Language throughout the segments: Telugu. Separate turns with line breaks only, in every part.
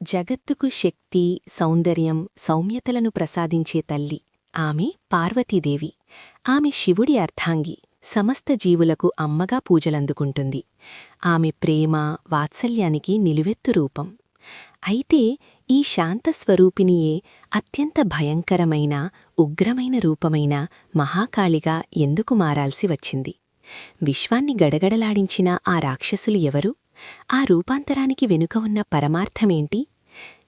జగత్తుకు శక్తి, సౌందర్యం, సౌమ్యతలను ప్రసాదించే తల్లి ఆమె పార్వతీదేవి. ఆమె శివుడి అర్ధాంగి, సమస్త జీవులకు అమ్మగా పూజలందుకుంటుంది. ఆమె ప్రేమ, వాత్సల్యానికి నిలువెత్తు రూపం. అయితే ఈ శాంతస్వరూపినియే అత్యంత భయంకరమైన, ఉగ్రమైన రూపమైన మహాకాళిగా ఎందుకు మారాల్సి వచ్చింది? విశ్వాన్ని గడగడలాడించిన ఆ రాక్షసులు ఎవరు? ఆ రూపాంతరానికి వెనుక ఉన్న పరమార్థమేంటి?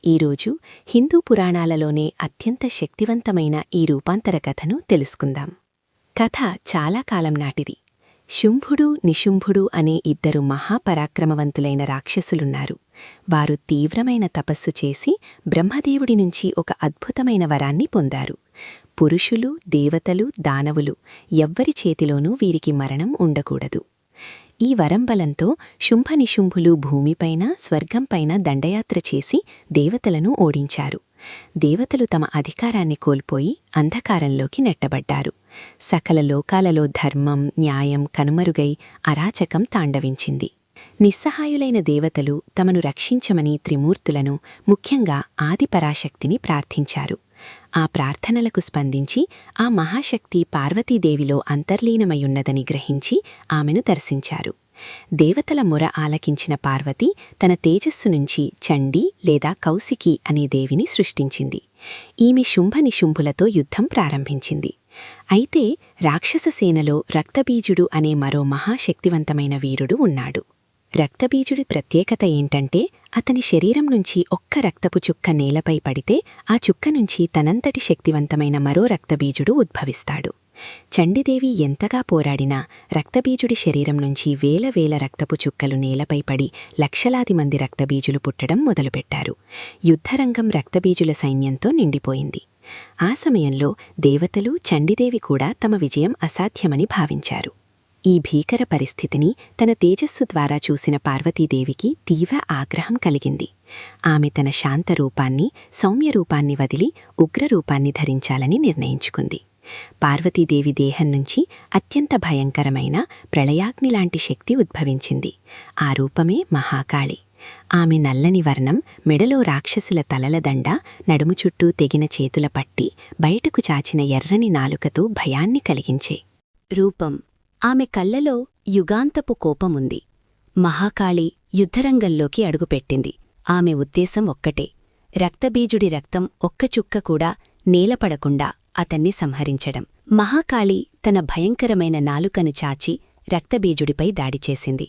ఈరోజు హిందూ పురాణాలలోనే అత్యంత శక్తివంతమైన ఈ రూపాంతర కథను తెలుసుకుందాం. కథ చాలా కాలం నాటిది. శుంభుడు, నిశుంభుడు అనే ఇద్దరు మహాపరాక్రమవంతులైన రాక్షసులున్నారు. వారు తీవ్రమైన తపస్సు చేసి బ్రహ్మదేవుడి నుంచి ఒక అద్భుతమైన వరాన్ని పొందారు. పురుషులు, దేవతలు, దానవులు ఎవ్వరి చేతిలోనూ వీరికి మరణం ఉండకూడదు. ఈ వరంబలంతో శుంభనిశుంభులు భూమిపైన, స్వర్గంపైన దండయాత్ర చేసి దేవతలను ఓడించారు. దేవతలు తమ అధికారాన్ని కోల్పోయి అంధకారంలోకి నెట్టబడ్డారు. సకల లోకాలలో ధర్మం, న్యాయం కనుమరుగై అరాచకం తాండవించింది. నిస్సహాయులైన దేవతలు తమను రక్షించమని త్రిమూర్తులను, ముఖ్యంగా ఆదిపరాశక్తిని ప్రార్థించారు. ఆ ప్రార్థనలకు స్పందించి ఆ మహాశక్తి పార్వతీదేవిలో అంతర్లీనమయున్నదని గ్రహించి ఆమెను దర్శించారు. దేవతల మొర ఆలకించిన పార్వతి తన తేజస్సు నుంచి చండీ లేదా కౌశికి అనే దేవిని సృష్టించింది. ఈమె శుంభనిశుంభులతో యుద్ధం ప్రారంభించింది. అయితే రాక్షససేనలో రక్తబీజుడు అనే మరో మహాశక్తివంతమైన వీరుడు ఉన్నాడు. రక్తబీజుడి ప్రత్యేకత ఏంటంటే అతని శరీరం నుంచి ఒక్క రక్తపు చుక్క నేలపై పడితే ఆ చుక్క నుంచి తనంతటి శక్తివంతమైన మరో రక్తబీజుడు ఉద్భవిస్తాడు. చండీదేవి ఎంతగా పోరాడినా రక్తబీజుడి శరీరం నుంచి వేల వేల రక్తపు చుక్కలు నేలపై పడి లక్షలాది మంది రక్తబీజులు పుట్టడం మొదలుపెట్టారు. యుద్ధరంగం రక్తబీజుల సైన్యంతో నిండిపోయింది. ఆ సమయంలో దేవతలు, చండీదేవి కూడా తమ విజయం అసాధ్యమని భావించారు. ఈ భీకర పరిస్థితిని తన తేజస్సు ద్వారా చూసిన పార్వతీదేవికి తీవ్ర ఆగ్రహం కలిగింది. ఆమె తన శాంతరూపాన్ని, సౌమ్యరూపాన్ని వదిలి ఉగ్రరూపాన్ని ధరించాలని నిర్ణయించుకుంది. పార్వతీదేవి దేహం నుంచి అత్యంత భయంకరమైన ప్రళయాగ్నిలాంటి శక్తి ఉద్భవించింది. ఆ రూపమే మహాకాళి. ఆమె నల్లని వర్ణం, మెడలో రాక్షసుల తలల దండ, నడుము చుట్టూ తెగిన చేతుల పట్టి, బయటకు చాచిన ఎర్రని నాలుకతో భయాన్ని కలిగించే రూపం. ఆమె కళ్లలో యుగాంతపు కోపముంది. మహాకాళి యుద్ధరంగంలోకి అడుగుపెట్టింది. ఆమె ఉద్దేశం ఒక్కటే, రక్తబీజుడి రక్తం ఒక్క చుక్క కూడా నేలపడకుండా అతన్ని సంహరించడం. మహాకాళి తన భయంకరమైన నాలుకను చాచి రక్తబీజుడిపై దాడిచేసింది.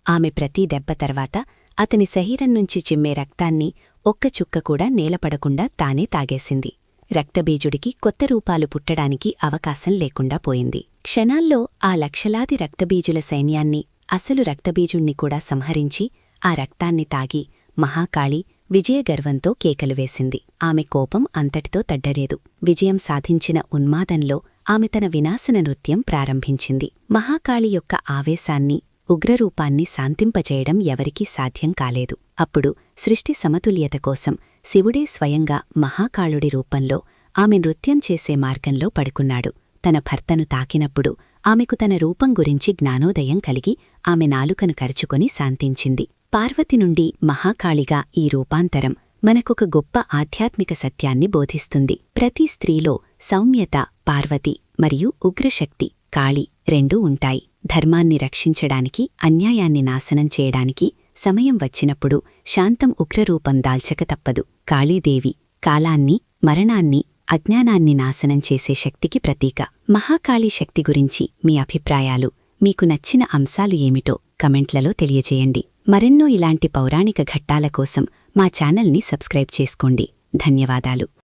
ఆమె ప్రతి దెబ్బ తర్వాత అతని శరీరం నుంచి చిమ్మే రక్తాన్ని ఒక్క చుక్క కూడా నేలపడకుండా తానే తాగేసింది. రక్తబీజుడికి కొత్త రూపాలు పుట్టడానికి అవకాశం లేకుండా పోయింది. క్షణాల్లో ఆ లక్షలాది రక్తబీజుల సైన్యాన్ని, అసలు రక్తబీజుణ్ణి కూడా సంహరించి ఆ రక్తాన్ని తాగి మహాకాళి విజయగర్వంతో కేకలు వేసింది. ఆమె కోపం అంతటితో తడ్డలేదు. విజయం సాధించిన ఉన్మాదంలో ఆమె తన వినాశన నృత్యం ప్రారంభించింది. మహాకాళి యొక్క ఆవేశాన్ని, ఉగ్రరూపాన్ని శాంతింపజేయడం ఎవరికీ సాధ్యం కాలేదు. అప్పుడు సృష్టి సమతుల్యత కోసం శివుడే స్వయంగా మహాకాళుడి రూపంలో ఆమె నృత్యం చేసే మార్గంలో పడుకున్నాడు. తన భర్తను తాకినప్పుడు ఆమెకు తన రూపం గురించి జ్ఞానోదయం కలిగి ఆమె నాలుకను కరుచుకొని శాంతించింది. పార్వతి నుండి మహాకాళిగా ఈ రూపాంతరం మనకొక గొప్ప ఆధ్యాత్మిక సత్యాన్ని బోధిస్తుంది. ప్రతి స్త్రీలో సౌమ్యత, పార్వతి మరియు ఉగ్రశక్తి కాళి రెండూ ఉంటాయి. ధర్మాన్ని రక్షించడానికి, అన్యాయాన్ని నాశనం చేయడానికి సమయం వచ్చినప్పుడు శాంతం ఉగ్రరూపం దాల్చక తప్పదు. కాళీదేవి కాలాన్ని, మరణాన్ని, అజ్ఞానాన్ని నాశనం చేసే శక్తికి ప్రతీక. మహాకాళీ శక్తి గురించి మీ అభిప్రాయాలు, మీకు నచ్చిన అంశాలు ఏమిటో కమెంట్లలో తెలియజేయండి. మరెన్నో ఇలాంటి పౌరాణిక ఘట్టాల కోసం మా ఛానల్ని సబ్స్క్రైబ్ చేసుకోండి. ధన్యవాదాలు.